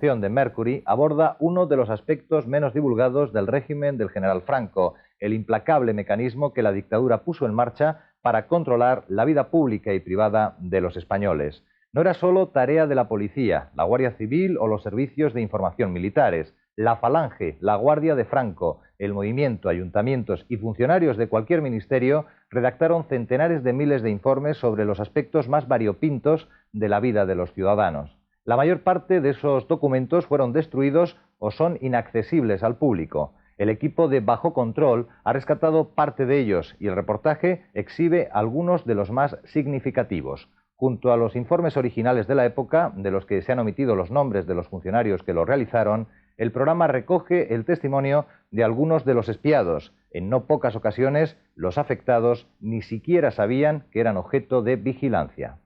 Asunción de Mercury aborda uno de los aspectos menos divulgados del régimen del general Franco, el implacable mecanismo que la dictadura puso en marcha para controlar la vida pública y privada de los españoles. No era solo tarea de la policía, la Guardia Civil o los servicios de información militares. La Falange, la Guardia de Franco, el movimiento, ayuntamientos y funcionarios de cualquier ministerio redactaron centenares de miles de informes sobre los aspectos más variopintos de la vida de los ciudadanos. La mayor parte de esos documentos fueron destruidos o son inaccesibles al público. El equipo de Bajo Control ha rescatado parte de ellos y el reportaje exhibe algunos de los más significativos. Junto a los informes originales de la época, de los que se han omitido los nombres de los funcionarios que lo realizaron, el programa recoge el testimonio de algunos de los espiados. En no pocas ocasiones, los afectados ni siquiera sabían que eran objeto de vigilancia.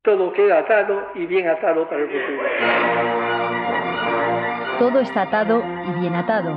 Todo queda atado y bien atado para el futuro. Todo está atado y bien atado.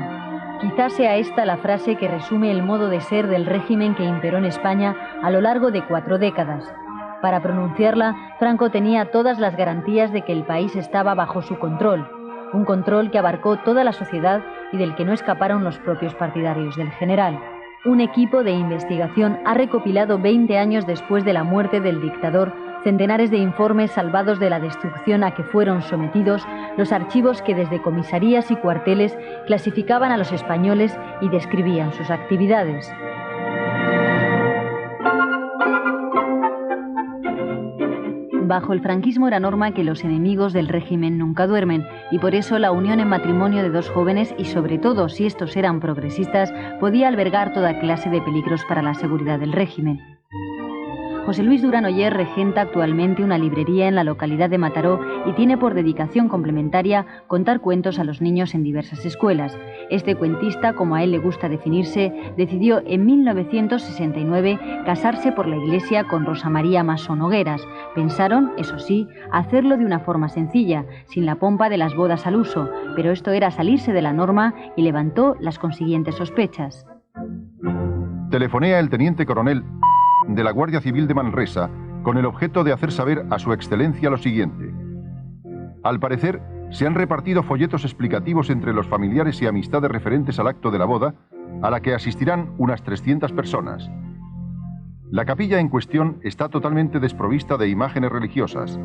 Quizás sea esta la frase que resume el modo de ser del régimen que imperó en España a lo largo de 4 décadas. Para pronunciarla, Franco tenía todas las garantías de que el país estaba bajo su control, un control que abarcó toda la sociedad y del que no escaparon los propios partidarios del general. Un equipo de investigación ha recopilado 20 años después de la muerte del dictador centenares de informes salvados de la destrucción a que fueron sometidos los archivos que desde comisarías y cuarteles clasificaban a los españoles y describían sus actividades. Bajo el franquismo era norma que los enemigos del régimen nunca duermen y por eso la unión en matrimonio de 2 jóvenes y sobre todo si estos eran progresistas podía albergar toda clase de peligros para la seguridad del régimen. José Luis Durán Oller regenta actualmente una librería en la localidad de Mataró y tiene por dedicación complementaria contar cuentos a los niños en diversas escuelas. Este cuentista, como a él le gusta definirse, decidió en 1969 casarse por la iglesia con Rosa María Masó Nogueras. Pensaron, eso sí, hacerlo de una forma sencilla, sin la pompa de las bodas al uso, pero esto era salirse de la norma y levantó las consiguientes sospechas. Telefonea el teniente coronel de la Guardia Civil de Manresa con el objeto de hacer saber a su excelencia lo siguiente. Al parecer, se han repartido folletos explicativos entre los familiares y amistades referentes al acto de la boda, a la que asistirán unas 300 personas. La capilla en cuestión está totalmente desprovista de imágenes religiosas.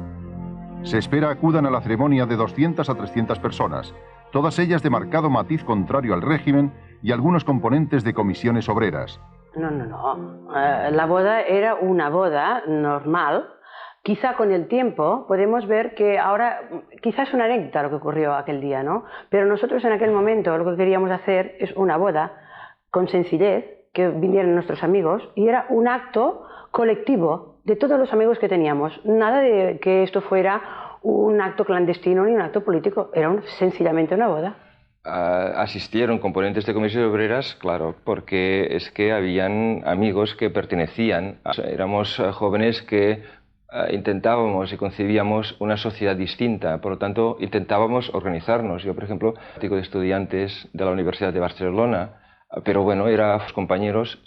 Se espera acudan a la ceremonia de 200 a 300 personas, todas ellas de marcado matiz contrario al régimen y algunos componentes de comisiones obreras. No. La boda era una boda normal. Quizá con el tiempo podemos ver que ahora, quizás es una anécdota lo que ocurrió aquel día, ¿no? Pero nosotros en aquel momento lo que queríamos hacer es una boda con sencillez, que vinieran nuestros amigos, y era un acto colectivo de todos los amigos que teníamos. Nada de que esto fuera un acto clandestino ni un acto político, era sencillamente una boda. Asistieron componentes de comisiones obreras, claro, porque es que habían amigos que pertenecían, éramos jóvenes que intentábamos y concebíamos una sociedad distinta, por lo tanto intentábamos organizarnos. Yo, por ejemplo, digo de estudiantes de la Universidad de Barcelona, pero bueno, eran compañeros,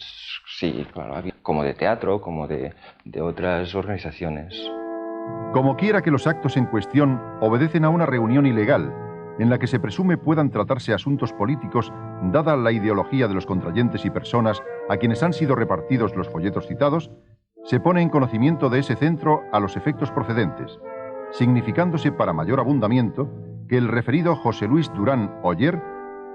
sí, claro, como de teatro, como de otras organizaciones. Como quiera que los actos en cuestión obedecen a una reunión ilegal, en la que se presume puedan tratarse asuntos políticos, dada la ideología de los contrayentes y personas a quienes han sido repartidos los folletos citados, se pone en conocimiento de ese centro a los efectos procedentes, significándose para mayor abundamiento que el referido José Luis Durán Oller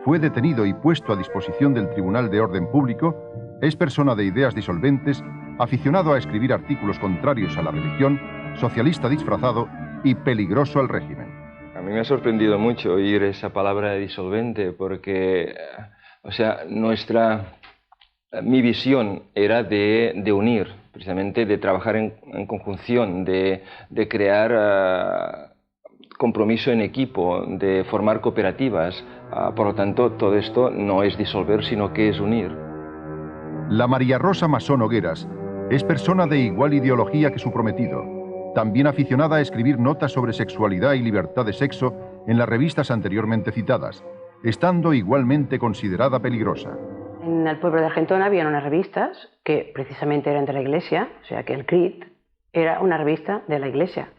fue detenido y puesto a disposición del Tribunal de Orden Público, es persona de ideas disolventes, aficionado a escribir artículos contrarios a la religión, socialista disfrazado y peligroso al régimen. A mí me ha sorprendido mucho oír esa palabra disolvente porque, o sea, mi visión era de unir, precisamente de trabajar en conjunción, de crear compromiso en equipo, de formar cooperativas. Por lo tanto, todo esto no es disolver, sino que es unir. La María Rosa Masó Nogueras es persona de igual ideología que su prometido, también aficionada a escribir notas sobre sexualidad y libertad de sexo en las revistas anteriormente citadas, estando igualmente considerada peligrosa. En el pueblo de Argentona había unas revistas que precisamente eran de la iglesia, o sea que el CRIT era una revista de la iglesia.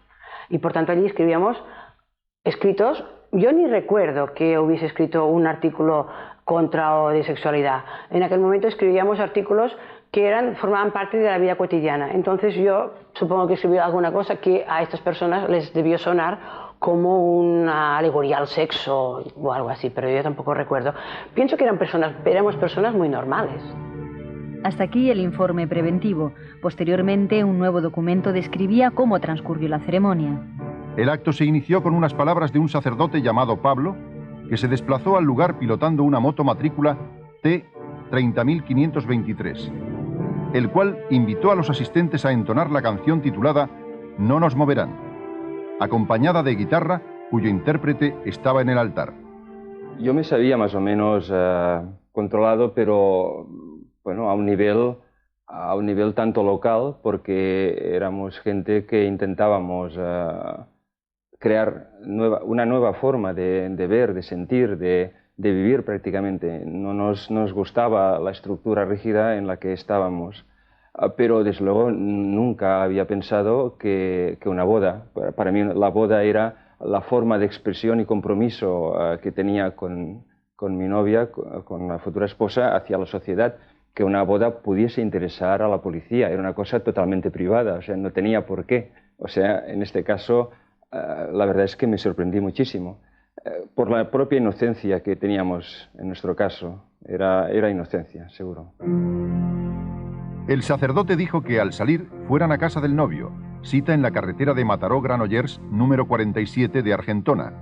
Y por tanto allí escribíamos escritos. Yo ni recuerdo que hubiese escrito un artículo contra o de sexualidad. En aquel momento escribíamos artículos que formaban parte de la vida cotidiana. Entonces yo supongo que escribí alguna cosa que a estas personas les debió sonar como una alegoría al sexo o algo así, pero yo tampoco recuerdo. Pienso que éramos personas muy normales. Hasta aquí el informe preventivo. Posteriormente, un nuevo documento describía cómo transcurrió la ceremonia. El acto se inició con unas palabras de un sacerdote llamado Pablo, que se desplazó al lugar pilotando una moto matrícula T-30.523, el cual invitó a los asistentes a entonar la canción titulada No nos moverán, acompañada de guitarra, cuyo intérprete estaba en el altar. Yo me sabía más o menos controlado, pero bueno, a un nivel tanto local, porque éramos gente que intentábamos crear una nueva forma de ver, de sentir, de vivir prácticamente. No nos gustaba la estructura rígida en la que estábamos, pero desde luego nunca había pensado que una boda, para mí la boda era la forma de expresión y compromiso que tenía con mi novia, con la futura esposa, hacia la sociedad, que una boda pudiese interesar a la policía. Era una cosa totalmente privada, o sea, no tenía por qué. O sea, en este caso, la verdad es que me sorprendí muchísimo, por la propia inocencia que teníamos en nuestro caso. Era inocencia, seguro. El sacerdote dijo que al salir fueran a casa del novio, cita en la carretera de Mataró-Granollers, número 47 de Argentona,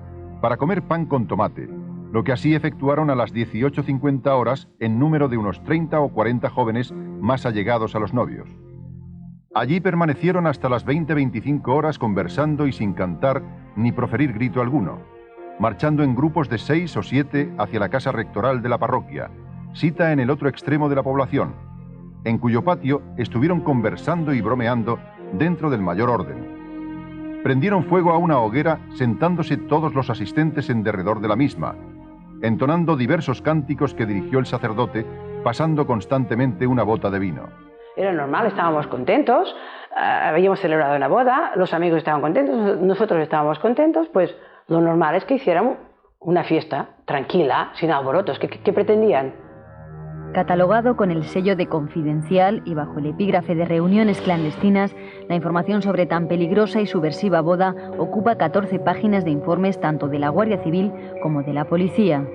para comer pan con tomate, lo que así efectuaron a las 18:50 horas en número de unos 30 o 40 jóvenes más allegados a los novios. Allí permanecieron hasta las 20:25 horas conversando y sin cantar ni proferir grito alguno, marchando en grupos de 6 o 7 hacia la casa rectoral de la parroquia, cita en el otro extremo de la población, en cuyo patio estuvieron conversando y bromeando dentro del mayor orden. Prendieron fuego a una hoguera sentándose todos los asistentes en derredor de la misma, entonando diversos cánticos que dirigió el sacerdote, pasando constantemente una bota de vino. Era normal, estábamos contentos, habíamos celebrado una boda, los amigos estaban contentos, nosotros estábamos contentos, pues lo normal es que hicieran una fiesta tranquila, sin alborotos. ¿Qué pretendían? Catalogado con el sello de confidencial y bajo el epígrafe de reuniones clandestinas, la información sobre tan peligrosa y subversiva boda ocupa 14 páginas de informes tanto de la Guardia Civil como de la policía.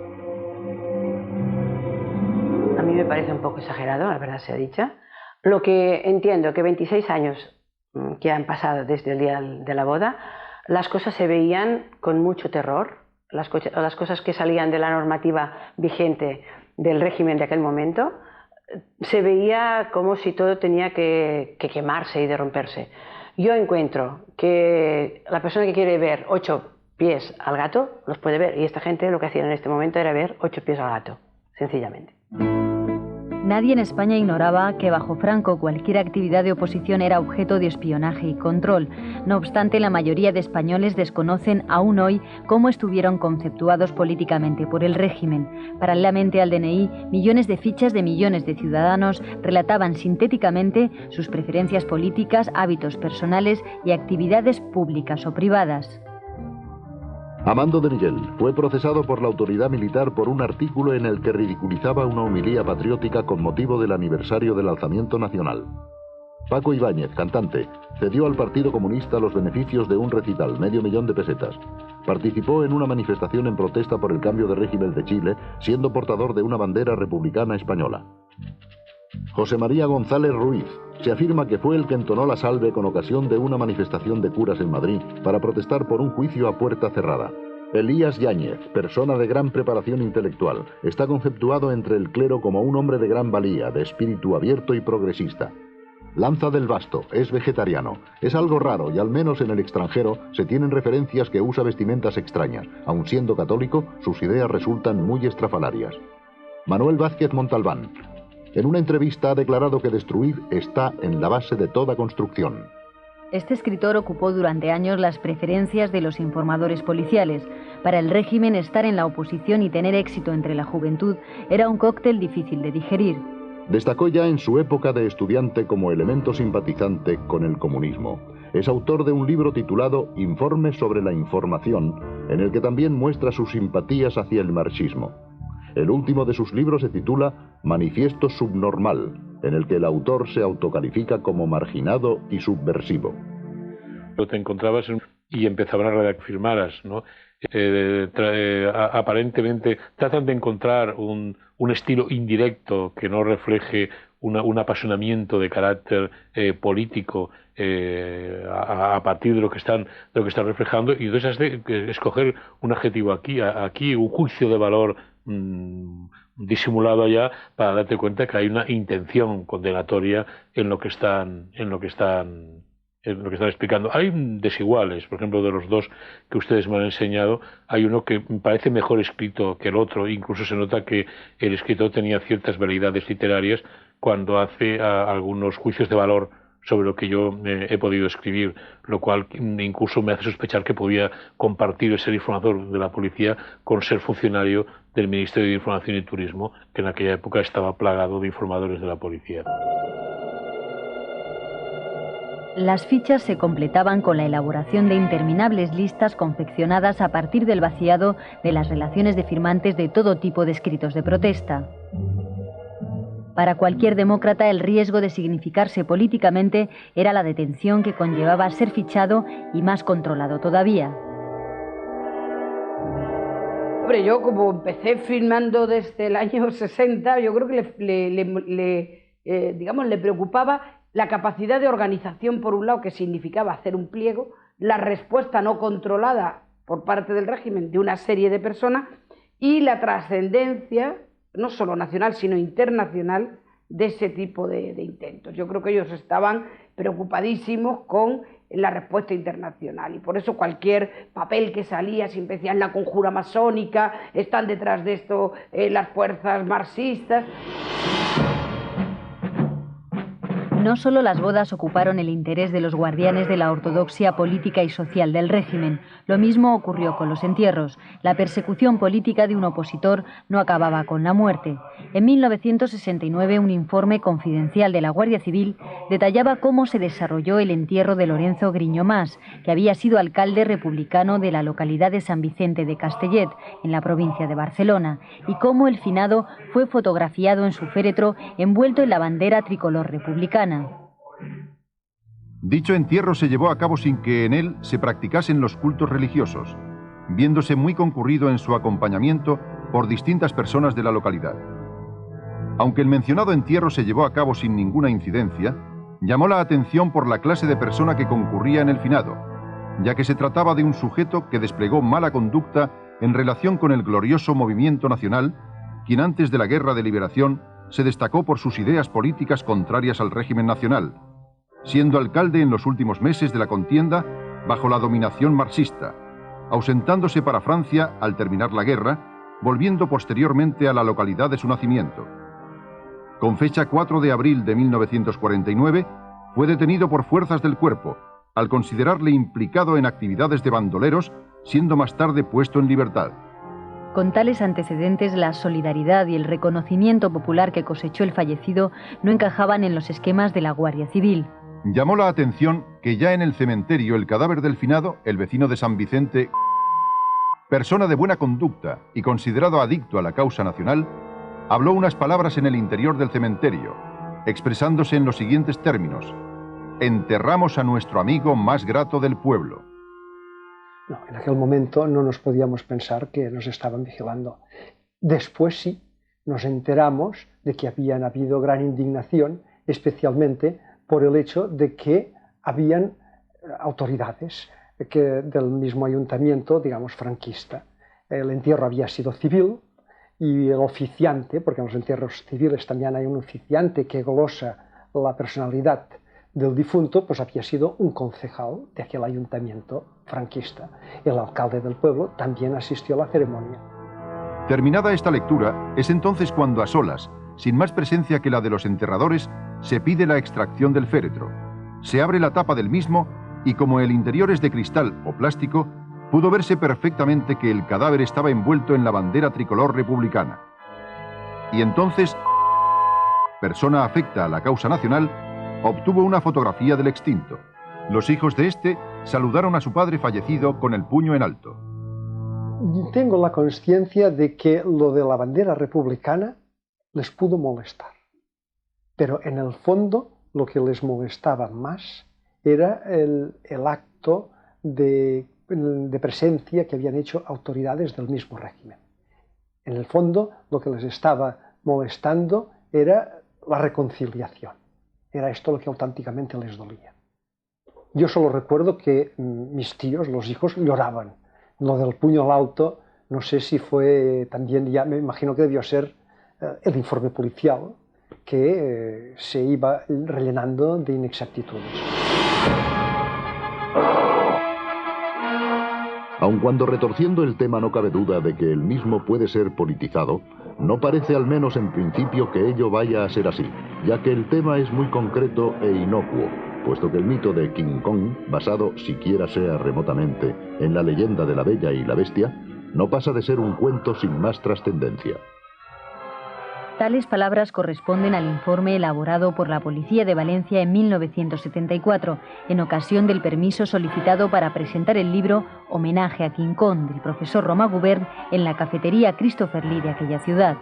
A mí me parece un poco exagerado, la verdad sea dicha. Lo que entiendo que 26 años que han pasado desde el día de la boda, las cosas se veían con mucho terror, las cosas que salían de la normativa vigente del régimen de aquel momento, se veía como si todo tenía que quemarse y de romperse. Yo encuentro que la persona que quiere ver 8 pies al gato, los puede ver, y esta gente lo que hacía en este momento era ver 8 pies al gato, sencillamente. Nadie en España ignoraba que bajo Franco cualquier actividad de oposición era objeto de espionaje y control. No obstante, la mayoría de españoles desconocen aún hoy cómo estuvieron conceptuados políticamente por el régimen. Paralelamente al DNI, millones de fichas de millones de ciudadanos relataban sintéticamente sus preferencias políticas, hábitos personales y actividades públicas o privadas. Amando de Miguel fue procesado por la autoridad militar por un artículo en el que ridiculizaba una homilía patriótica con motivo del aniversario del alzamiento nacional. Paco Ibáñez, cantante, cedió al Partido Comunista los beneficios de un recital, $500,000 de pesetas. Participó en una manifestación en protesta por el cambio de régimen de Chile, siendo portador de una bandera republicana española. José María González Ruiz se afirma que fue el que entonó la salve con ocasión de una manifestación de curas en Madrid para protestar por un juicio a puerta cerrada. Elías Yáñez, persona de gran preparación intelectual, está conceptuado entre el clero como un hombre de gran valía, de espíritu abierto y progresista. Lanza del Basto es vegetariano. Es algo raro y al menos en el extranjero se tienen referencias que usa vestimentas extrañas. Aun siendo católico, sus ideas resultan muy estrafalarias. Manuel Vázquez Montalbán. En una entrevista ha declarado que destruir está en la base de toda construcción. Este escritor ocupó durante años las preferencias de los informadores policiales. Para el régimen, estar en la oposición y tener éxito entre la juventud era un cóctel difícil de digerir. Destacó ya en su época de estudiante como elemento simpatizante con el comunismo. Es autor de un libro titulado Informes sobre la información, en el que también muestra sus simpatías hacia el marxismo. El último de sus libros se titula Manifiesto Subnormal, en el que el autor se autocalifica como marginado y subversivo. Te encontrabas y empezaban a reafirmaras, ¿no? Aparentemente tratan de encontrar un estilo indirecto que no refleje un apasionamiento de carácter político a partir de lo que están reflejando, y entonces has de escoger un adjetivo aquí un juicio de valor disimulado allá, para darte cuenta que hay una intención condenatoria en lo que están explicando. Hay desiguales, por ejemplo, de los dos que ustedes me han enseñado, hay uno que me parece mejor escrito que el otro, incluso se nota que el escritor tenía ciertas veleidades literarias cuando hace algunos juicios de valor sobre lo que yo he podido escribir, lo cual incluso me hace sospechar que podía compartir el ser informador de la policía con ser funcionario del Ministerio de Información y Turismo, que en aquella época estaba plagado de informadores de la policía. Las fichas se completaban con la elaboración de interminables listas confeccionadas a partir del vaciado de las relaciones de firmantes de todo tipo de escritos de protesta. Para cualquier demócrata, el riesgo de significarse políticamente era la detención que conllevaba ser fichado y más controlado todavía. Hombre, yo como empecé firmando desde el año 60, yo creo que le preocupaba la capacidad de organización, por un lado, que significaba hacer un pliego, la respuesta no controlada por parte del régimen de una serie de personas y la trascendencia, no solo nacional, sino internacional, de ese tipo de intentos. Yo creo que ellos estaban preocupadísimos con la respuesta internacional, y por eso cualquier papel que salía siempre decían la conjura masónica, están detrás de esto las fuerzas marxistas. No solo las bodas ocuparon el interés de los guardianes de la ortodoxia política y social del régimen, lo mismo ocurrió con los entierros. La persecución política de un opositor no acababa con la muerte. En 1969, un informe confidencial de la Guardia Civil detallaba cómo se desarrolló el entierro de Lorenzo Griñomás, que había sido alcalde republicano de la localidad de San Vicente de Castellet, en la provincia de Barcelona, y cómo el finado fue fotografiado en su féretro envuelto en la bandera tricolor republicana. Dicho entierro se llevó a cabo sin que en él se practicasen los cultos religiosos, viéndose muy concurrido en su acompañamiento por distintas personas de la localidad. Aunque el mencionado entierro se llevó a cabo sin ninguna incidencia, llamó la atención por la clase de persona que concurría en el finado, ya que se trataba de un sujeto que desplegó mala conducta en relación con el glorioso movimiento nacional, quien antes de la Guerra de Liberación se destacó por sus ideas políticas contrarias al régimen nacional, siendo alcalde en los últimos meses de la contienda bajo la dominación marxista, ausentándose para Francia al terminar la guerra, volviendo posteriormente a la localidad de su nacimiento. Con fecha 4 de abril de 1949, fue detenido por fuerzas del cuerpo, al considerarle implicado en actividades de bandoleros, siendo más tarde puesto en libertad. Con tales antecedentes, la solidaridad y el reconocimiento popular que cosechó el fallecido no encajaban en los esquemas de la Guardia Civil. Llamó la atención que ya en el cementerio el cadáver del finado, el vecino de San Vicente, persona de buena conducta y considerado adicto a la causa nacional, habló unas palabras en el interior del cementerio, expresándose en los siguientes términos: enterramos a nuestro amigo más grato del pueblo. No, en aquel momento no nos podíamos pensar que nos estaban vigilando. Después sí, nos enteramos de que habían habido gran indignación, especialmente por el hecho de que habían autoridades del mismo ayuntamiento, digamos, franquista. El entierro había sido civil y el oficiante, porque en los entierros civiles también hay un oficiante que glosa la personalidad del difunto, pues había sido un concejal de aquel ayuntamiento franquista. El alcalde del pueblo también asistió a la ceremonia. Terminada esta lectura, es entonces cuando a solas, sin más presencia que la de los enterradores, se pide la extracción del féretro. Se abre la tapa del mismo y como el interior es de cristal o plástico, pudo verse perfectamente que el cadáver estaba envuelto en la bandera tricolor republicana. Y entonces, persona afecta a la causa nacional, obtuvo una fotografía del extinto. Los hijos de este saludaron a su padre fallecido con el puño en alto. Tengo la conciencia de que lo de la bandera republicana les pudo molestar, pero en el fondo lo que les molestaba más era el acto de presencia que habían hecho autoridades del mismo régimen. En el fondo lo que les estaba molestando era la reconciliación, era esto lo que auténticamente les dolía. Yo solo recuerdo que mis tíos, los hijos, lloraban. Lo del puño al alto, no sé si fue también, ya me imagino que debió ser el informe policial, que se iba rellenando de inexactitudes. Aun cuando retorciendo el tema no cabe duda de que el mismo puede ser politizado, no parece al menos en principio que ello vaya a ser así, ya que el tema es muy concreto e inocuo, puesto que el mito de King Kong, basado siquiera sea remotamente en la leyenda de la Bella y la Bestia, no pasa de ser un cuento sin más trascendencia. Tales palabras corresponden al informe elaborado por la Policía de Valencia en 1974, en ocasión del permiso solicitado para presentar el libro Homenaje a King Kong, del profesor Romain Gubern, en la cafetería Christopher Lee de aquella ciudad.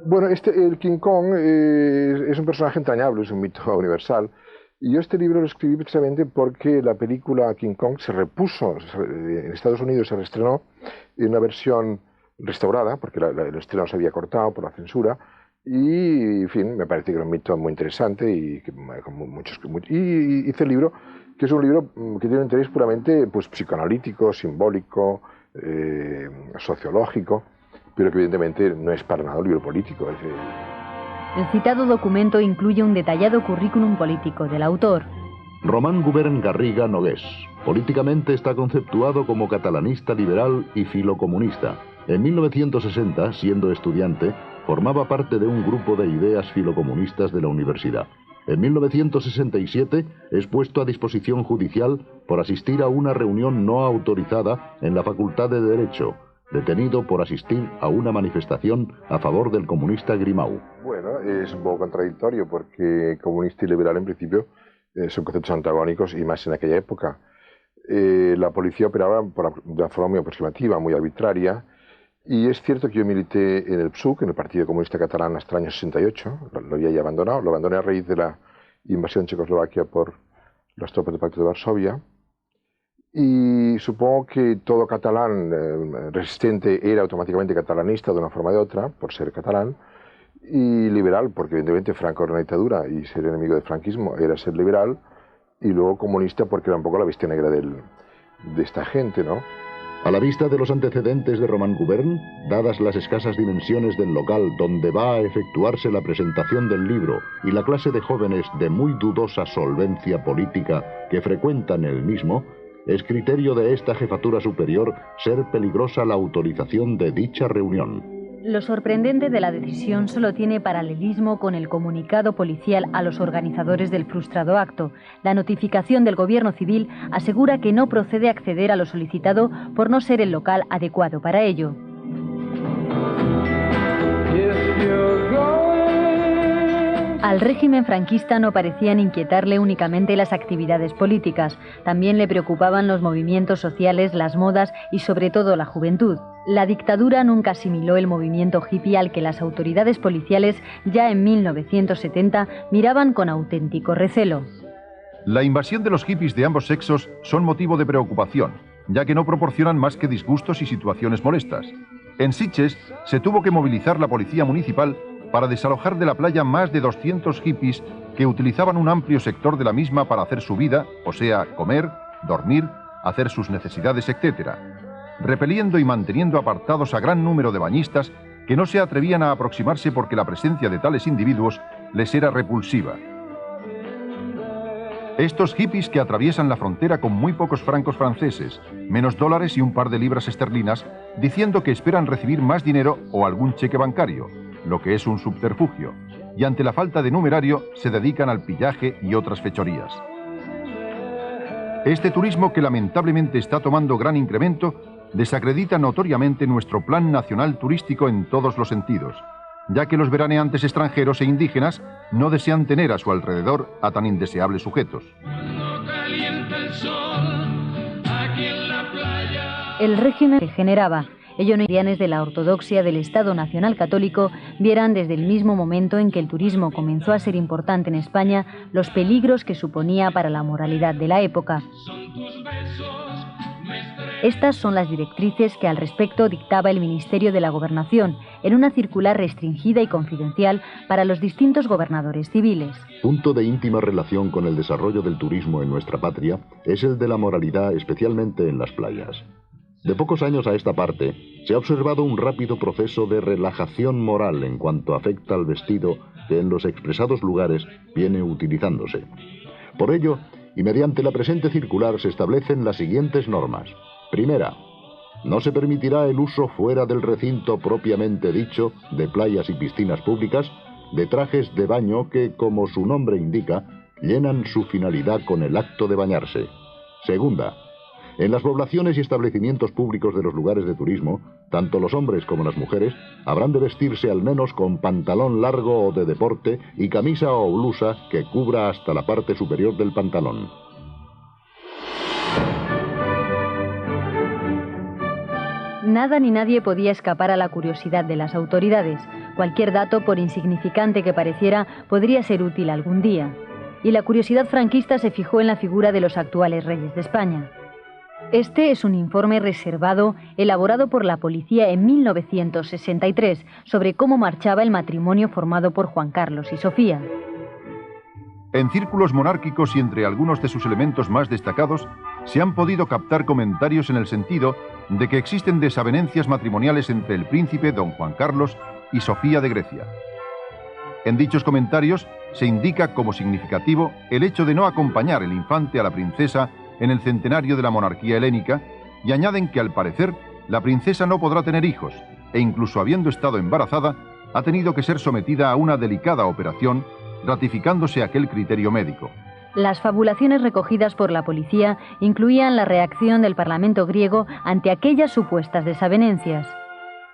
Bueno, el King Kong es un personaje entrañable, es un mito universal. Y yo este libro lo escribí precisamente porque la película King Kong se repuso, en Estados Unidos se reestrenó en una versión restaurada, porque el estreno se había cortado por la censura, y en fin, me parece que era un mito muy interesante y hice el libro, que es un libro que tiene un interés puramente pues, psicoanalítico, simbólico, sociológico, pero que evidentemente no es para nada un libro político. El citado documento incluye un detallado currículum político del autor. Romain Gubern Garriga Nogués. Políticamente está conceptuado como catalanista liberal y filocomunista. En 1960, siendo estudiante, formaba parte de un grupo de ideas filocomunistas de la universidad. En 1967 es puesto a disposición judicial por asistir a una reunión no autorizada en la Facultad de Derecho, detenido por asistir a una manifestación a favor del comunista Grimau. Bueno, es un poco contradictorio porque comunista y liberal en principio son conceptos antagónicos y más en aquella época. La policía operaba de una forma muy aproximativa, muy arbitraria. Y es cierto que yo milité en el PSUC, en el Partido Comunista Catalán, hasta el año 68, lo había ya abandonado, lo abandoné a raíz de la invasión de Checoslovaquia por las tropas del Pacto de Varsovia, y supongo que todo catalán resistente era automáticamente catalanista de una forma o de otra, por ser catalán, y liberal, porque evidentemente Franco era una dictadura y ser enemigo del franquismo era ser liberal, y luego comunista porque era un poco la bestia negra de esta gente, ¿no? A la vista de los antecedentes de Romain Gubern, dadas las escasas dimensiones del local donde va a efectuarse la presentación del libro y la clase de jóvenes de muy dudosa solvencia política que frecuentan el mismo, es criterio de esta jefatura superior ser peligrosa la autorización de dicha reunión. Lo sorprendente de la decisión solo tiene paralelismo con el comunicado policial a los organizadores del frustrado acto. La notificación del gobierno civil asegura que no procede acceder a lo solicitado por no ser el local adecuado para ello. Al régimen franquista no parecían inquietarle únicamente las actividades políticas, también le preocupaban los movimientos sociales, las modas y sobre todo la juventud. La dictadura nunca asimiló el movimiento hippie al que las autoridades policiales ya en 1970 miraban con auténtico recelo. La invasión de los hippies de ambos sexos son motivo de preocupación, ya que no proporcionan más que disgustos y situaciones molestas. En Sitges se tuvo que movilizar la policía municipal para desalojar de la playa más de 200 hippies que utilizaban un amplio sector de la misma para hacer su vida, o sea, comer, dormir, hacer sus necesidades, etc., repeliendo y manteniendo apartados a gran número de bañistas que no se atrevían a aproximarse porque la presencia de tales individuos les era repulsiva. Estos hippies que atraviesan la frontera con muy pocos francos franceses, menos dólares y un par de libras esterlinas, diciendo que esperan recibir más dinero o algún cheque bancario, lo que es un subterfugio. y ante la falta de numerario se dedican al pillaje y otras fechorías. Este turismo, que lamentablemente está tomando gran incremento, desacredita notoriamente nuestro Plan Nacional Turístico en todos los sentidos, ya que los veraneantes extranjeros e indígenas no desean tener a su alrededor a tan indeseables sujetos. El régimen se generaba. Ello no cristianos de la ortodoxia del Estado Nacional Católico vieran desde el mismo momento en que el turismo comenzó a ser importante en España los peligros que suponía para la moralidad de la época. Estas son las directrices que al respecto dictaba el Ministerio de la Gobernación en una circular restringida y confidencial para los distintos gobernadores civiles. Punto de íntima relación con el desarrollo del turismo en nuestra patria es el de la moralidad, especialmente en las playas. De pocos años a esta parte, se ha observado un rápido proceso de relajación moral en cuanto afecta al vestido que en los expresados lugares viene utilizándose. Por ello, y mediante la presente circular se establecen las siguientes normas. Primera, no se permitirá el uso fuera del recinto propiamente dicho de playas y piscinas públicas de trajes de baño que, como su nombre indica, llenan su finalidad con el acto de bañarse. Segunda, en las poblaciones y establecimientos públicos de los lugares de turismo, tanto los hombres como las mujeres habrán de vestirse al menos con pantalón largo o de deporte y camisa o blusa que cubra hasta la parte superior del pantalón. Nada ni nadie podía escapar a la curiosidad de las autoridades. Cualquier dato, por insignificante que pareciera, podría ser útil algún día. Y la curiosidad franquista se fijó en la figura de los actuales reyes de España. Este es un informe reservado elaborado por la policía en 1963 sobre cómo marchaba el matrimonio formado por Juan Carlos y Sofía. En círculos monárquicos y entre algunos de sus elementos más destacados, se han podido captar comentarios en el sentido de que existen desavenencias matrimoniales entre el príncipe don Juan Carlos y Sofía de Grecia. En dichos comentarios se indica como significativo el hecho de no acompañar el infante a la princesa en el centenario de la monarquía helénica, y añaden que al parecer la princesa no podrá tener hijos e incluso habiendo estado embarazada ha tenido que ser sometida a una delicada operación, ratificándose aquel criterio médico. Las fabulaciones recogidas por la policía incluían la reacción del Parlamento griego ante aquellas supuestas desavenencias.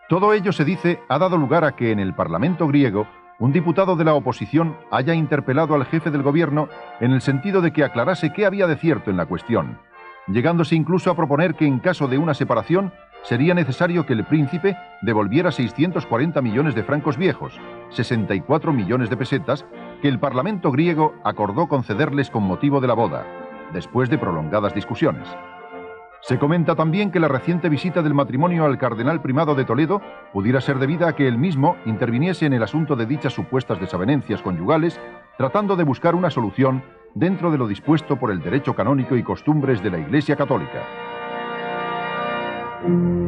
Todo ello, se dice, ha dado lugar a que en el Parlamento griego un diputado de la oposición haya interpelado al jefe del gobierno en el sentido de que aclarase qué había de cierto en la cuestión, llegándose incluso a proponer que en caso de una separación sería necesario que el príncipe devolviera 640 millones de francos viejos, 64 millones de pesetas, que el Parlamento griego acordó concederles con motivo de la boda, después de prolongadas discusiones. Se comenta también que la reciente visita del matrimonio al cardenal primado de Toledo pudiera ser debida a que él mismo interviniese en el asunto de dichas supuestas desavenencias conyugales, tratando de buscar una solución dentro de lo dispuesto por el derecho canónico y costumbres de la Iglesia Católica.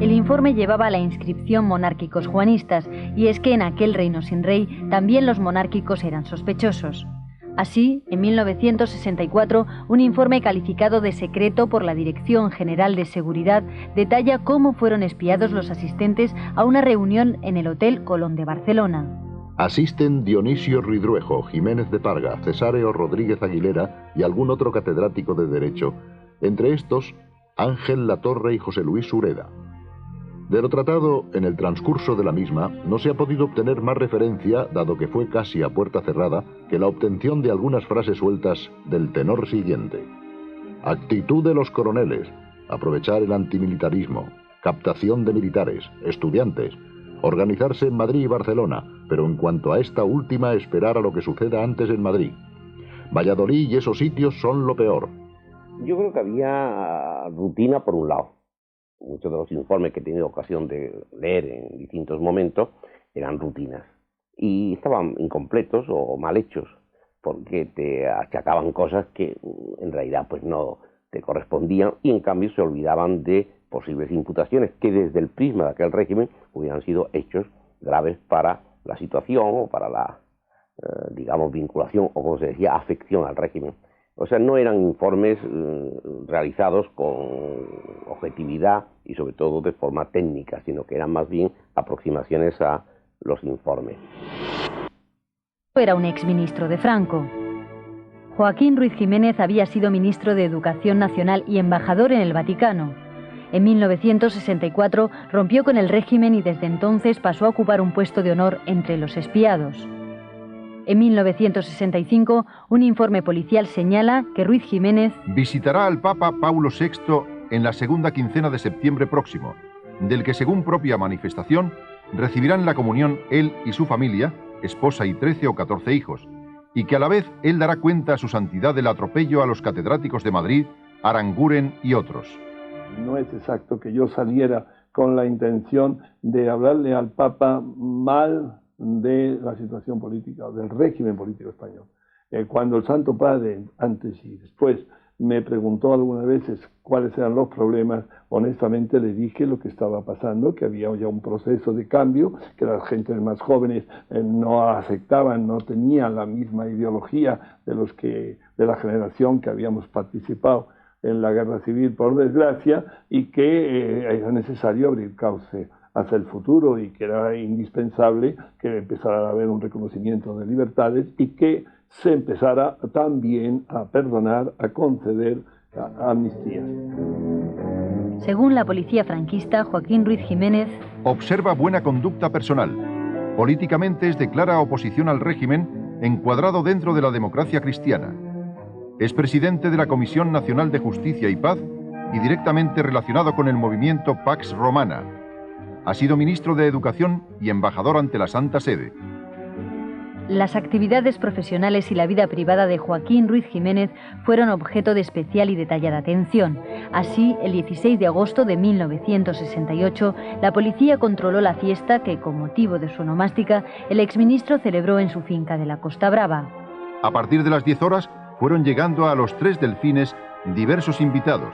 El informe llevaba la inscripción monárquicos juanistas, y es que en aquel reino sin rey también los monárquicos eran sospechosos. Así, en 1964, un informe calificado de secreto por la Dirección General de Seguridad detalla cómo fueron espiados los asistentes a una reunión en el Hotel Colón de Barcelona. Asisten Dionisio Ridruejo, Jiménez de Parga, Cesáreo Rodríguez Aguilera y algún otro catedrático de Derecho, entre estos Ángel Latorre y José Luis Sureda. De lo tratado en el transcurso de la misma, no se ha podido obtener más referencia, dado que fue casi a puerta cerrada, que la obtención de algunas frases sueltas del tenor siguiente. Actitud de los coroneles, aprovechar el antimilitarismo, captación de militares, estudiantes, organizarse en Madrid y Barcelona, pero en cuanto a esta última, esperar a lo que suceda antes en Madrid. Valladolid y esos sitios son lo peor. Yo creo que había rutina por un lado. Muchos de los informes que he tenido ocasión de leer en distintos momentos eran rutinas y estaban incompletos o mal hechos porque te achacaban cosas que en realidad pues no te correspondían y en cambio se olvidaban de posibles imputaciones que desde el prisma de aquel régimen hubieran sido hechos graves para la situación o para la, digamos, vinculación o, como se decía, afección al régimen. O sea, no eran informes realizados con objetividad y sobre todo de forma técnica, sino que eran más bien aproximaciones a los informes. Era un exministro de Franco. Joaquín Ruiz Jiménez había sido ministro de Educación Nacional y embajador en el Vaticano. En 1964 rompió con el régimen y desde entonces pasó a ocupar un puesto de honor entre los espiados. En 1965, un informe policial señala que Ruiz Jiménez visitará al Papa Paulo VI en la segunda quincena de septiembre próximo, del que, según propia manifestación, recibirán la comunión él y su familia, esposa y 13 o 14 hijos, y que a la vez él dará cuenta a su santidad del atropello a los catedráticos de Madrid, Aranguren y otros. No es exacto que yo saliera con la intención de hablarle al Papa mal de la situación política o del régimen político español. Cuando el Santo Padre, antes y después, me preguntó algunas veces cuáles eran los problemas, honestamente le dije lo que estaba pasando, que había ya un proceso de cambio, que las gentes más jóvenes no aceptaban, no tenían la misma ideología de la generación que habíamos participado en la guerra civil, por desgracia, y que era necesario abrir cauce hacia el futuro y que era indispensable que empezara a haber un reconocimiento de libertades y que se empezara también a perdonar, a conceder amnistías. Según la policía franquista, Joaquín Ruiz Jiménez observa buena conducta personal. Políticamente es de clara oposición al régimen, encuadrado dentro de la democracia cristiana. Es presidente de la Comisión Nacional de Justicia y Paz y directamente relacionado con el movimiento Pax Romana. Ha sido ministro de Educación y embajador ante la Santa Sede. Las actividades profesionales y la vida privada de Joaquín Ruiz Jiménez fueron objeto de especial y detallada atención. Así, el 16 de agosto de 1968, la policía controló la fiesta que, con motivo de su onomástica, el exministro celebró en su finca de la Costa Brava. A partir de las 10 horas, fueron llegando a los 3 delfines diversos invitados.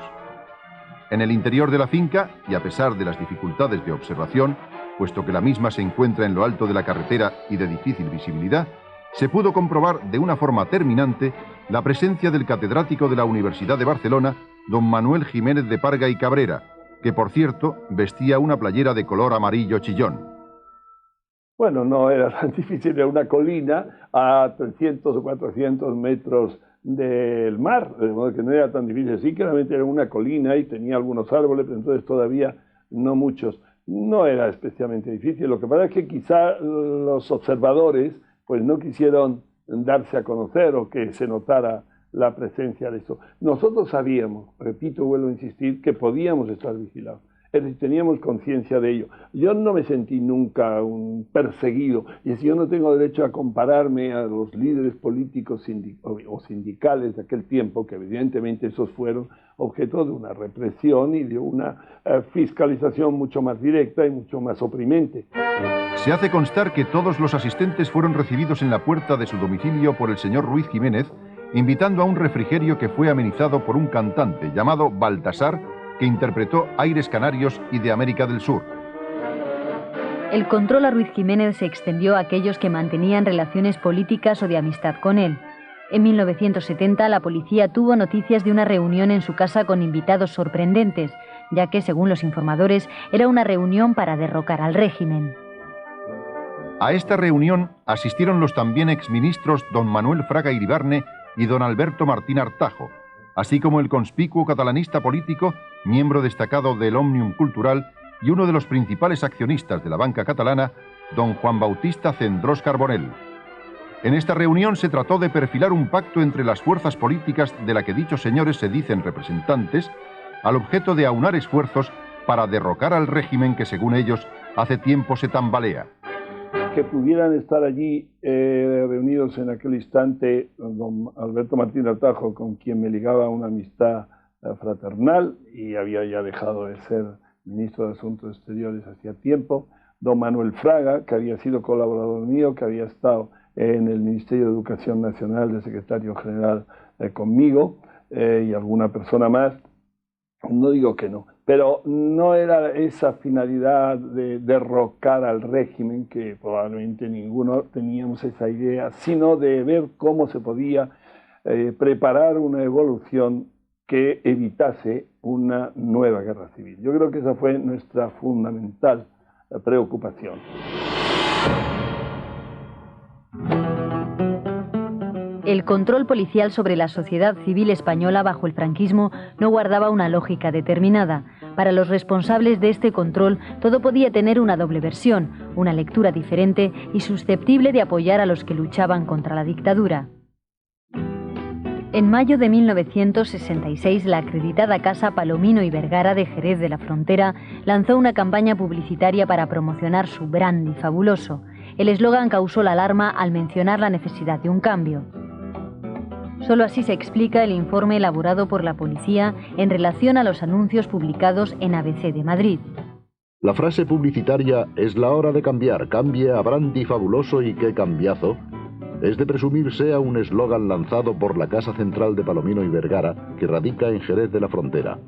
En el interior de la finca, y a pesar de las dificultades de observación, puesto que la misma se encuentra en lo alto de la carretera y de difícil visibilidad, se pudo comprobar de una forma terminante la presencia del catedrático de la Universidad de Barcelona, don Manuel Jiménez de Parga y Cabrera, que por cierto vestía una playera de color amarillo chillón. Bueno, no era tan difícil, era una colina a 300 o 400 metros del mar, de modo que no era tan difícil. Sí, claramente era una colina y tenía algunos árboles, pero entonces todavía no muchos. No era especialmente difícil. Lo que pasa es que quizá los observadores pues no quisieron darse a conocer o que se notara la presencia de eso. Nosotros sabíamos, repito, vuelvo a insistir, que podíamos estar vigilados. Es decir, teníamos conciencia de ello. Yo no me sentí nunca un perseguido, y si yo no tengo derecho a compararme a los líderes políticos o sindicales de aquel tiempo, que evidentemente esos fueron objeto de una represión y de una fiscalización mucho más directa y mucho más oprimente. Se hace constar que todos los asistentes fueron recibidos en la puerta de su domicilio por el señor Ruiz Jiménez, invitando a un refrigerio que fue amenizado por un cantante llamado Baltasar, que interpretó Aires Canarios y de América del Sur. El control a Ruiz Jiménez se extendió a aquellos que mantenían relaciones políticas o de amistad con él. En 1970 la policía tuvo noticias de una reunión en su casa con invitados sorprendentes, ya que, según los informadores, era una reunión para derrocar al régimen. A esta reunión asistieron los también exministros don Manuel Fraga Iribarne y don Alberto Martín Artajo, así como el conspicuo catalanista político, miembro destacado del Òmnium Cultural y uno de los principales accionistas de la banca catalana, don Juan Bautista Cendrós Carbonell. En esta reunión se trató de perfilar un pacto entre las fuerzas políticas de la que dichos señores se dicen representantes, al objeto de aunar esfuerzos para derrocar al régimen que, según ellos, hace tiempo se tambalea. Que pudieran estar allí reunidos en aquel instante don Alberto Martín Artajo, con quien me ligaba una amistad fraternal y había ya dejado de ser ministro de Asuntos Exteriores hacía tiempo, don Manuel Fraga, que había sido colaborador mío, que había estado en el Ministerio de Educación Nacional de secretario general conmigo, y alguna persona más. No digo que no, pero no era esa finalidad de derrocar al régimen, que probablemente ninguno teníamos esa idea, sino de ver cómo se podía preparar una evolución que evitase una nueva guerra civil. Yo creo que esa fue nuestra fundamental preocupación. El control policial sobre la sociedad civil española bajo el franquismo no guardaba una lógica determinada. Para los responsables de este control, todo podía tener una doble versión, una lectura diferente y susceptible de apoyar a los que luchaban contra la dictadura. En mayo de 1966, la acreditada Casa Palomino y Vergara de Jerez de la Frontera lanzó una campaña publicitaria para promocionar su brandy fabuloso. El eslogan causó la alarma al mencionar la necesidad de un cambio. Solo así se explica el informe elaborado por la policía en relación a los anuncios publicados en ABC de Madrid. La frase publicitaria "es la hora de cambiar, cambie a brandy fabuloso y qué cambiazo", es de presumir sea un eslogan lanzado por la Casa Central de Palomino y Vergara, que radica en Jerez de la Frontera,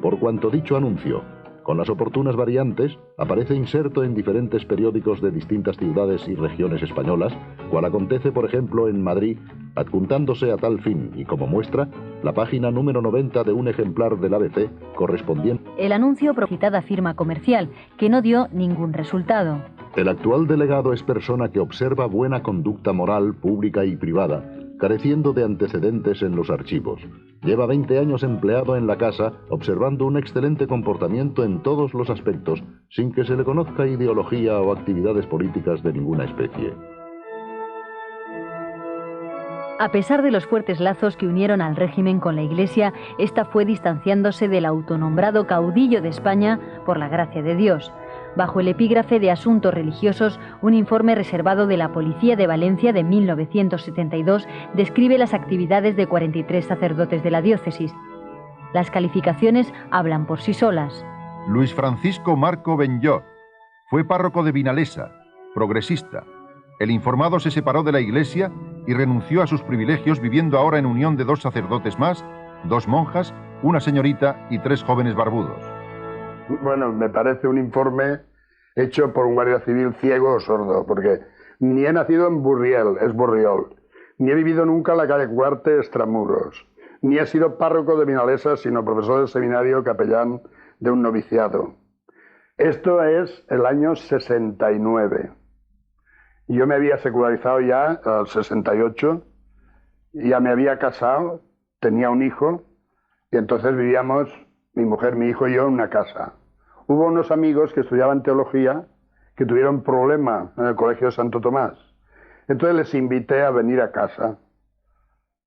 por cuanto dicho anuncio, con las oportunas variantes, aparece inserto en diferentes periódicos de distintas ciudades y regiones españolas, cual acontece, por ejemplo, en Madrid, adjuntándose a tal fin y como muestra la página número 90 de un ejemplar del ABC correspondiente. El anuncio citada firma comercial, que no dio ningún resultado. El actual delegado es persona que observa buena conducta moral, pública y privada, careciendo de antecedentes en los archivos. Lleva 20 años empleado en la casa, observando un excelente comportamiento en todos los aspectos, sin que se le conozca ideología o actividades políticas de ninguna especie. A pesar de los fuertes lazos que unieron al régimen con la Iglesia, esta fue distanciándose del autonombrado caudillo de España por la gracia de Dios. Bajo el epígrafe de Asuntos Religiosos, un informe reservado de la Policía de Valencia de 1972 describe las actividades de 43 sacerdotes de la diócesis. Las calificaciones hablan por sí solas. Luis Francisco Marco Benlló fue párroco de Vinalesa, progresista. El informado se separó de la Iglesia y renunció a sus privilegios, viviendo ahora en unión de 2 sacerdotes más, 2 monjas, una señorita y 3 jóvenes barbudos. Bueno, me parece un informe hecho por un guardia civil ciego o sordo, porque ni he nacido en Burriel, es Borriol, ni he vivido nunca en la calle Cuarte, Extramuros, ni he sido párroco de Vinalesa, sino profesor de seminario, capellán de un noviciado. Esto es el año 69. Yo me había secularizado ya al 68, ya me había casado, tenía un hijo, y entonces vivíamos, mi mujer, mi hijo y yo, en una casa. Hubo unos amigos que estudiaban teología que tuvieron problema en el Colegio de Santo Tomás. Entonces les invité a venir a casa,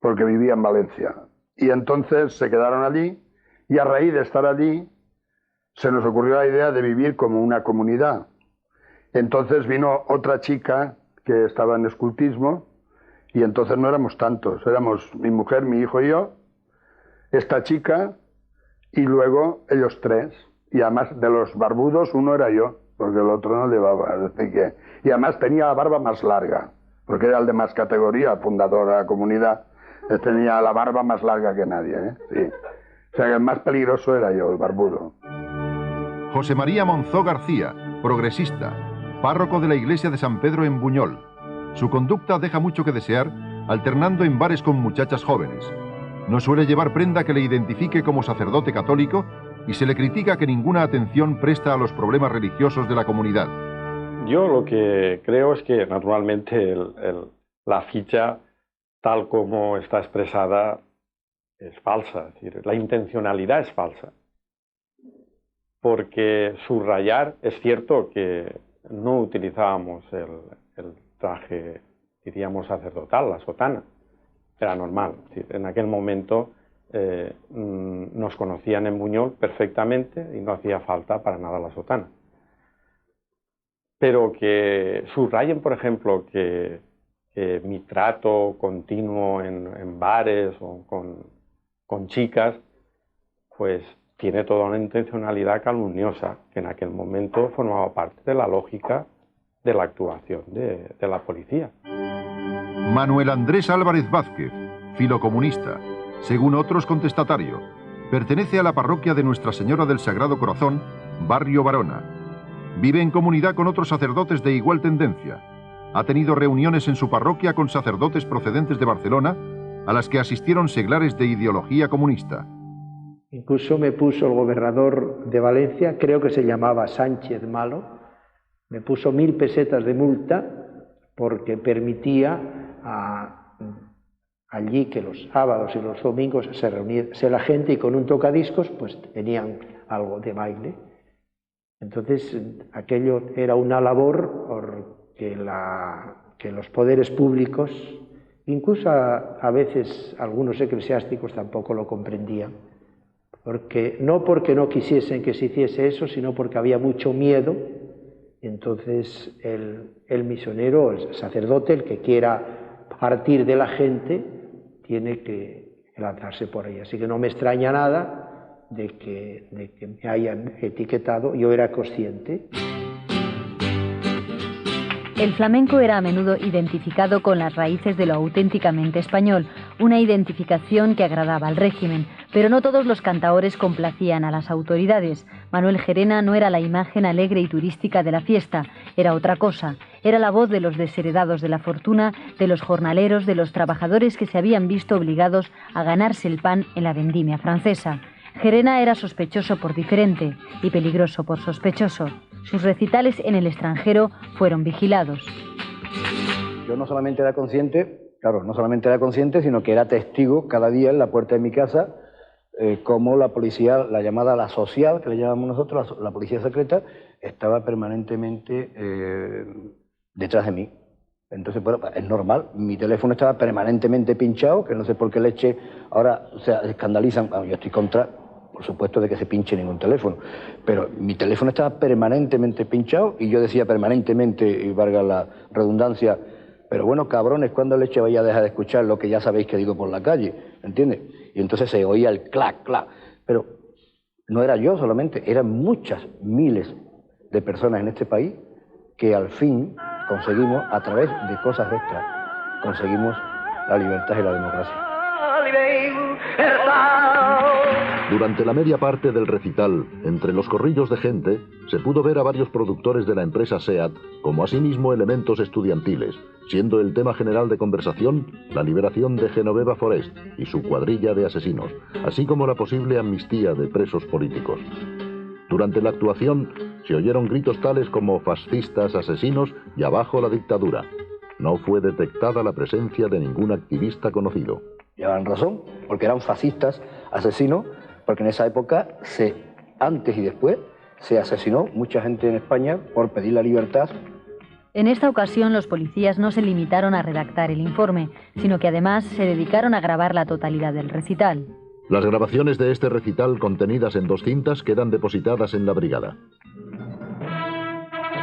porque vivía en Valencia. Y entonces se quedaron allí, y a raíz de estar allí, se nos ocurrió la idea de vivir como una comunidad. Entonces vino otra chica que estaba en escultismo, y entonces no éramos tantos, éramos mi mujer, mi hijo y yo, esta chica, y luego ellos 3. Y además de los barbudos uno era yo, porque el otro no llevaba. Es decir que, y además tenía la barba más larga, porque era el de más categoría, fundador de la comunidad. Tenía la barba más larga que nadie, ¿eh? Sí. O sea que el más peligroso era yo, el barbudo. José María Monzó García, progresista, párroco de la iglesia de San Pedro en Buñol. Su conducta deja mucho que desear, alternando en bares con muchachas jóvenes. No suele llevar prenda que le identifique como sacerdote católico y se le critica que ninguna atención presta a los problemas religiosos de la comunidad. Yo lo que creo es que naturalmente la ficha tal como está expresada es falsa, es decir, la intencionalidad es falsa. Porque subrayar, es cierto que no utilizábamos el traje, diríamos, sacerdotal, la sotana, era normal, es decir, en aquel momento nos conocían en Buñol perfectamente y no hacía falta para nada la sotana. Pero que subrayen, por ejemplo, que mi trato continuo en bares o con chicas, pues tiene toda una intencionalidad calumniosa, que en aquel momento formaba parte de la lógica de la actuación de la policía. Manuel Andrés Álvarez Vázquez, filocomunista, según otros contestatario, pertenece a la parroquia de Nuestra Señora del Sagrado Corazón, barrio Barona. Vive en comunidad con otros sacerdotes de igual tendencia. Ha tenido reuniones en su parroquia con sacerdotes procedentes de Barcelona, a las que asistieron seglares de ideología comunista. Incluso me puso el gobernador de Valencia, creo que se llamaba Sánchez Malo, me puso 1000 pesetas de multa porque permitía allí que los sábados y los domingos se reunía la gente y con un tocadiscos pues tenían algo de baile. Entonces aquello era una labor porque que los poderes públicos, incluso a veces algunos eclesiásticos tampoco lo comprendían, no porque no quisiesen que se hiciese eso, sino porque había mucho miedo. Entonces el misionero, el sacerdote, el que quiera partir de la gente, tiene que lanzarse por ahí. Así que no me extraña nada de que me hayan etiquetado. Yo era consciente. El flamenco era a menudo identificado con las raíces de lo auténticamente español, una identificación que agradaba al régimen, pero no todos los cantaores complacían a las autoridades. Manuel Gerena no era la imagen alegre y turística de la fiesta, era otra cosa. Era la voz de los desheredados de la fortuna, de los jornaleros, de los trabajadores que se habían visto obligados a ganarse el pan en la vendimia francesa. Gerena era sospechoso por diferente y peligroso por sospechoso. Sus recitales en el extranjero fueron vigilados. Yo no solamente era consciente, sino que era testigo cada día en la puerta de mi casa, cómo la policía, la llamada la social, que le llamamos nosotros, la policía secreta, estaba permanentemente detrás de mí. Entonces, bueno, es normal, mi teléfono estaba permanentemente pinchado, que no sé por qué leche ahora se escandalizan. Bueno, yo estoy contra, por supuesto, de que se pinche ningún teléfono, pero mi teléfono estaba permanentemente pinchado y yo decía permanentemente, y valga la redundancia, pero bueno, cabrones, ¿cuándo leche vaya a dejar de escuchar lo que ya sabéis que digo por la calle? ¿Entiendes? Y entonces se oía el clac, clac, pero no era yo solamente, eran muchas, miles de personas en este país que al fin conseguimos, a través de cosas extras, conseguimos la libertad y la democracia. Durante la media parte del recital, entre los corrillos de gente, se pudo ver a varios productores de la empresa SEAT, como asimismo elementos estudiantiles, siendo el tema general de conversación la liberación de Genoveva Forest y su cuadrilla de asesinos, así como la posible amnistía de presos políticos. Durante la actuación se oyeron gritos tales como fascistas, asesinos y abajo la dictadura. No fue detectada la presencia de ningún activista conocido. Llevaban razón, porque eran fascistas, asesinos, porque en esa época, antes y después, se asesinó mucha gente en España por pedir la libertad. En esta ocasión los policías no se limitaron a redactar el informe, sino que además se dedicaron a grabar la totalidad del recital. Las grabaciones de este recital, contenidas en 2 cintas, quedan depositadas en la brigada.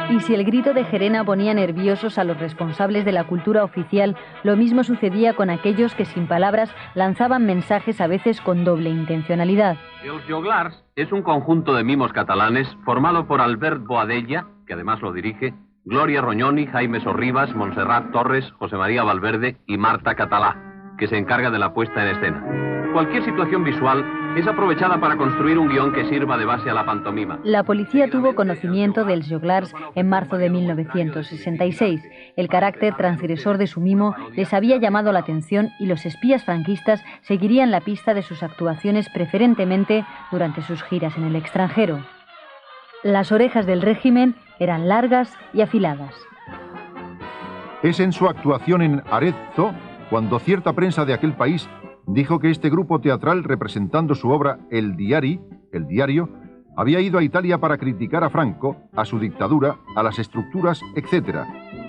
Y si el grito de Gerena ponía nerviosos a los responsables de la cultura oficial, lo mismo sucedía con aquellos que sin palabras lanzaban mensajes a veces con doble intencionalidad. Els Joglars es un conjunto de mimos catalanes formado por Albert Boadella, que además lo dirige, Gloria Roñoni, Jaime Sorribas, Montserrat Torres, José María Valverde y Marta Catalá, que se encarga de la puesta en escena. Cualquier situación visual es aprovechada para construir un guión que sirva de base a la pantomima. La policía tuvo conocimiento dels Joglars en marzo de 1966. El carácter transgresor de su mimo les había llamado la atención y los espías franquistas seguirían la pista de sus actuaciones preferentemente durante sus giras en el extranjero. Las orejas del régimen eran largas y afiladas. Es en su actuación en Arezzo cuando cierta prensa de aquel país dijo que este grupo teatral, representando su obra El Diario, había ido a Italia para criticar a Franco, a su dictadura, a las estructuras, etc.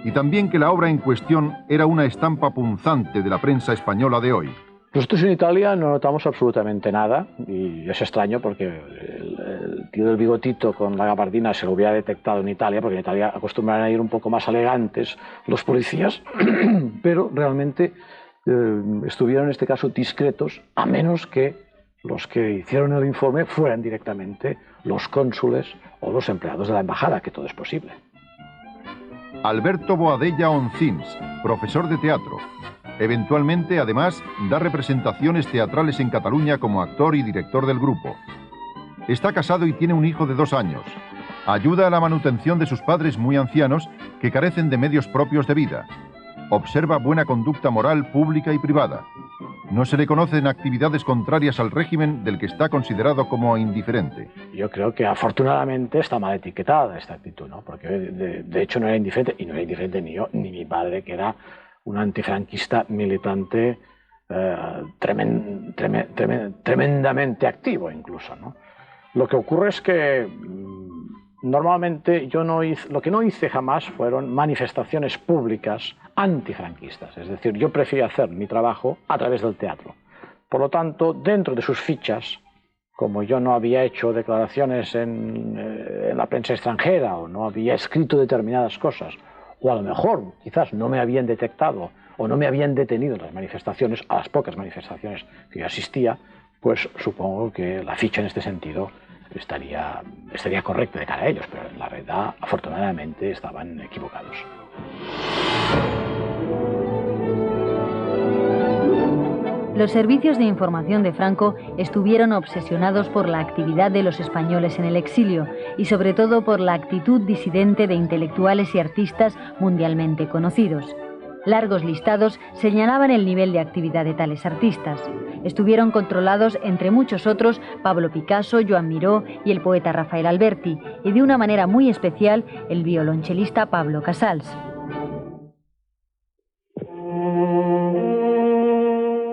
Y también que la obra en cuestión era una estampa punzante de la prensa española de hoy. Nosotros en Italia no notamos absolutamente nada, y es extraño porque el tío del bigotito con la gabardina se lo hubiera detectado en Italia, porque en Italia acostumbran a ir un poco más elegantes los policías, pero realmente estuvieron en este caso discretos, a menos que los que hicieron el informe fueran directamente los cónsules o los empleados de la embajada, que todo es posible. Alberto Boadella Oncins, profesor de teatro. Eventualmente, además, da representaciones teatrales en Cataluña como actor y director del grupo. Está casado y tiene un hijo de 2 años. Ayuda a la manutención de sus padres muy ancianos que carecen de medios propios de vida. Observa buena conducta moral pública y privada. No se le conocen actividades contrarias al régimen del que está considerado como indiferente. Yo creo que afortunadamente está mal etiquetada esta actitud, ¿no? Porque de hecho no era indiferente, y no era indiferente ni yo ni mi padre, que era un antifranquista militante tremendamente activo incluso, ¿no? Lo que ocurre es que normalmente lo que no hice jamás fueron manifestaciones públicas antifranquistas, es decir, yo preferí hacer mi trabajo a través del teatro. Por lo tanto, dentro de sus fichas, como yo no había hecho declaraciones en la prensa extranjera o no había escrito determinadas cosas, o a lo mejor quizás no me habían detectado o no me habían detenido en las manifestaciones, a las pocas manifestaciones que yo asistía, pues supongo que la ficha en este sentido estaría correcta de cara a ellos, pero en la verdad, afortunadamente, estaban equivocados. Los servicios de información de Franco estuvieron obsesionados por la actividad de los españoles en el exilio y sobre todo por la actitud disidente de intelectuales y artistas mundialmente conocidos. Largos listados señalaban el nivel de actividad de tales artistas. Estuvieron controlados, entre muchos otros, Pablo Picasso, Joan Miró y el poeta Rafael Alberti, y de una manera muy especial el violonchelista Pablo Casals.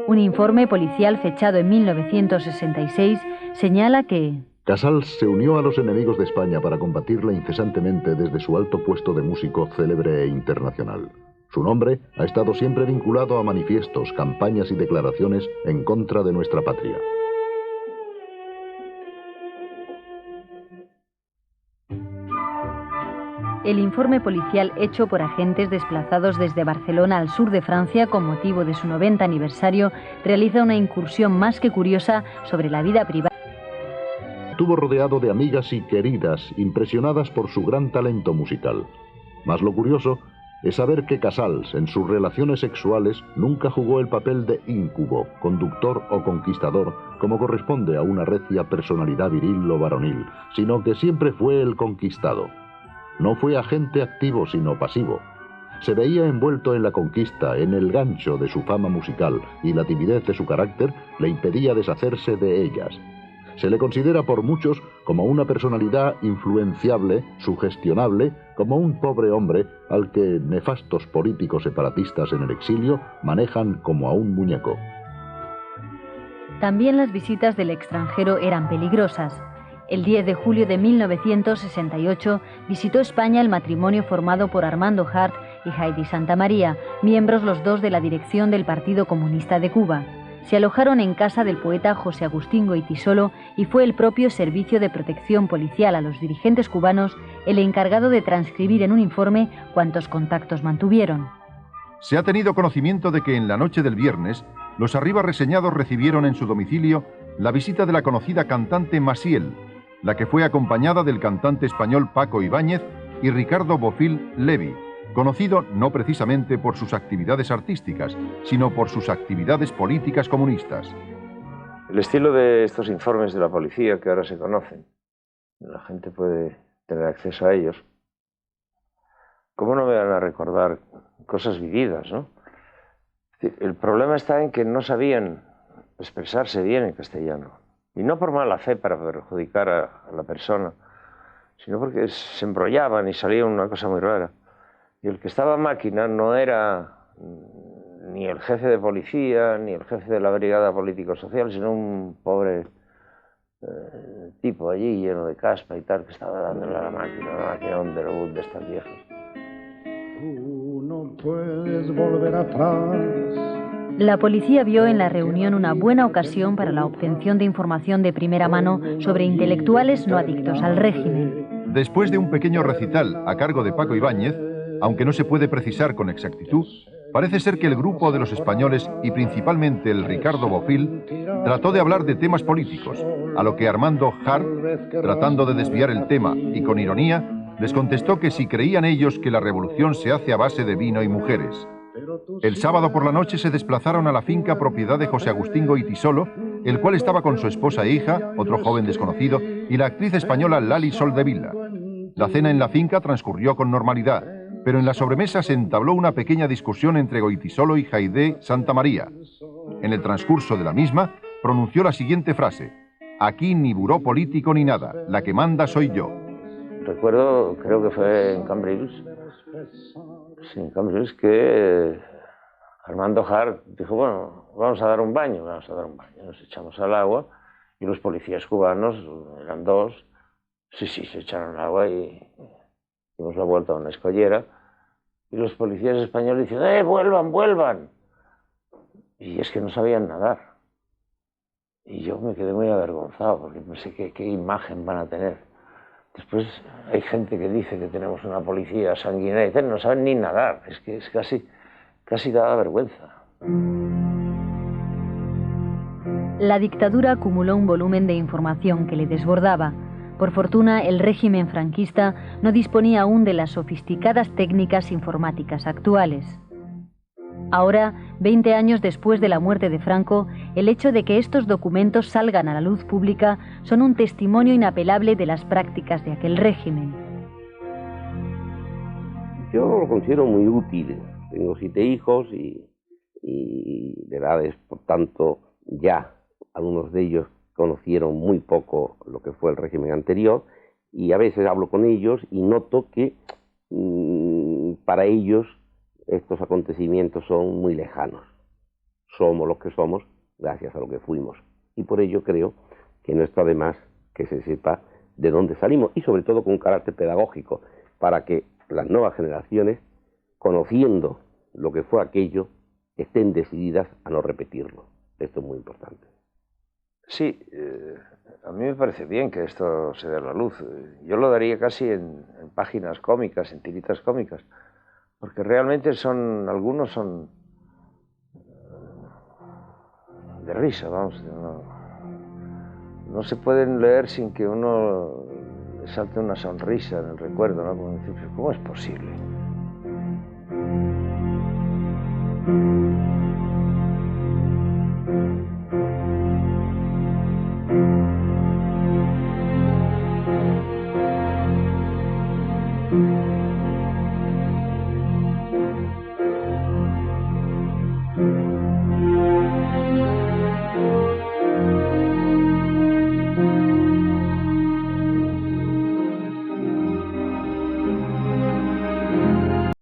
Un informe policial fechado en 1966 señala que Casals se unió a los enemigos de España para combatirla incesantemente desde su alto puesto de músico célebre e internacional. Su nombre ha estado siempre vinculado a manifiestos, campañas y declaraciones en contra de nuestra patria. El informe policial hecho por agentes desplazados desde Barcelona al sur de Francia con motivo de su 90 aniversario realiza una incursión más que curiosa sobre la vida privada. Estuvo rodeado de amigas y queridas, impresionadas por su gran talento musical. Mas lo curioso es saber que Casals, en sus relaciones sexuales, nunca jugó el papel de íncubo, conductor o conquistador, como corresponde a una recia personalidad viril o varonil, sino que siempre fue el conquistado. No fue agente activo, sino pasivo. Se veía envuelto en la conquista, en el gancho de su fama musical, y la timidez de su carácter le impedía deshacerse de ellas. Se le considera por muchos como una personalidad influenciable, sugestionable, como un pobre hombre al que nefastos políticos separatistas en el exilio manejan como a un muñeco. También las visitas del extranjero eran peligrosas. El 10 de julio de 1968 visitó España el matrimonio formado por Armando Hart y Heidi Santamaría, miembros los dos de la dirección del Partido Comunista de Cuba. Se alojaron en casa del poeta José Agustín Goytisolo y fue el propio Servicio de Protección Policial a los dirigentes cubanos el encargado de transcribir en un informe cuántos contactos mantuvieron. Se ha tenido conocimiento de que en la noche del viernes, los arriba reseñados recibieron en su domicilio la visita de la conocida cantante Maciel, la que fue acompañada del cantante español Paco Ibáñez y Ricardo Bofill Levi, conocido no precisamente por sus actividades artísticas, sino por sus actividades políticas comunistas. El estilo de estos informes de la policía que ahora se conocen, la gente puede tener acceso a ellos, ¿cómo no me van a recordar cosas vividas, ¿no? El problema está en que no sabían expresarse bien en castellano, y no por mala fe para perjudicar a la persona, sino porque se embrollaban y salía una cosa muy rara. Y el que estaba a máquina no era ni el jefe de policía, ni el jefe de la brigada político-social, sino un pobre tipo allí lleno de caspa y tal, que estaba dándole a la máquina Underwood de estas viejas. Tú no puedes volver atrás. La policía vio en la reunión una buena ocasión para la obtención de información de primera mano sobre intelectuales no adictos al régimen. Después de un pequeño recital a cargo de Paco Ibáñez, aunque no se puede precisar con exactitud, parece ser que el grupo de los españoles y principalmente el Ricardo Bofill trató de hablar de temas políticos, a lo que Armando Hart, tratando de desviar el tema y con ironía, les contestó que si creían ellos que la revolución se hace a base de vino y mujeres. El sábado por la noche se desplazaron a la finca propiedad de José Agustín Goytisolo, el cual estaba con su esposa e hija, otro joven desconocido, y la actriz española Lali Soldevila. La cena en la finca transcurrió con normalidad, pero en la sobremesa se entabló una pequeña discusión entre Goytisolo y Heidi Santamaría. En el transcurso de la misma, pronunció la siguiente frase: «Aquí ni buró político ni nada, la que manda soy yo». Recuerdo, creo que fue en Cambrils, sí, en Cambrils, que Armando Hart dijo, bueno, vamos a dar un baño, nos echamos al agua y los policías cubanos, eran dos, sí, se echaron al agua y dimos la vuelta a una escollera y los policías españoles dicen, vuelvan. Y es que no sabían nadar. Y yo me quedé muy avergonzado porque pensé qué imagen van a tener. Después hay gente que dice que tenemos una policía sanguinaria y dicen, no saben ni nadar, es que es casi daba vergüenza. La dictadura acumuló un volumen de información que le desbordaba. Por fortuna, el régimen franquista no disponía aún de las sofisticadas técnicas informáticas actuales. Ahora, 20 años después de la muerte de Franco, el hecho de que estos documentos salgan a la luz pública son un testimonio inapelable de las prácticas de aquel régimen. Yo lo considero muy útil. Tengo 7 hijos y de edades, por tanto, ya algunos de ellos conocieron muy poco lo que fue el régimen anterior y a veces hablo con ellos y noto que para ellos estos acontecimientos son muy lejanos. Somos los que somos gracias a lo que fuimos. Y por ello creo que no está de más que se sepa de dónde salimos y sobre todo con un carácter pedagógico para que las nuevas generaciones, conociendo lo que fue aquello, estén decididas a no repetirlo. Esto es muy importante. Sí, a mí me parece bien que esto se dé a la luz. Yo lo daría casi en páginas cómicas, en tiritas cómicas. Porque realmente algunos son de risa, vamos. No se pueden leer sin que uno le salte una sonrisa en el recuerdo, ¿no? Como decir, ¿cómo es posible?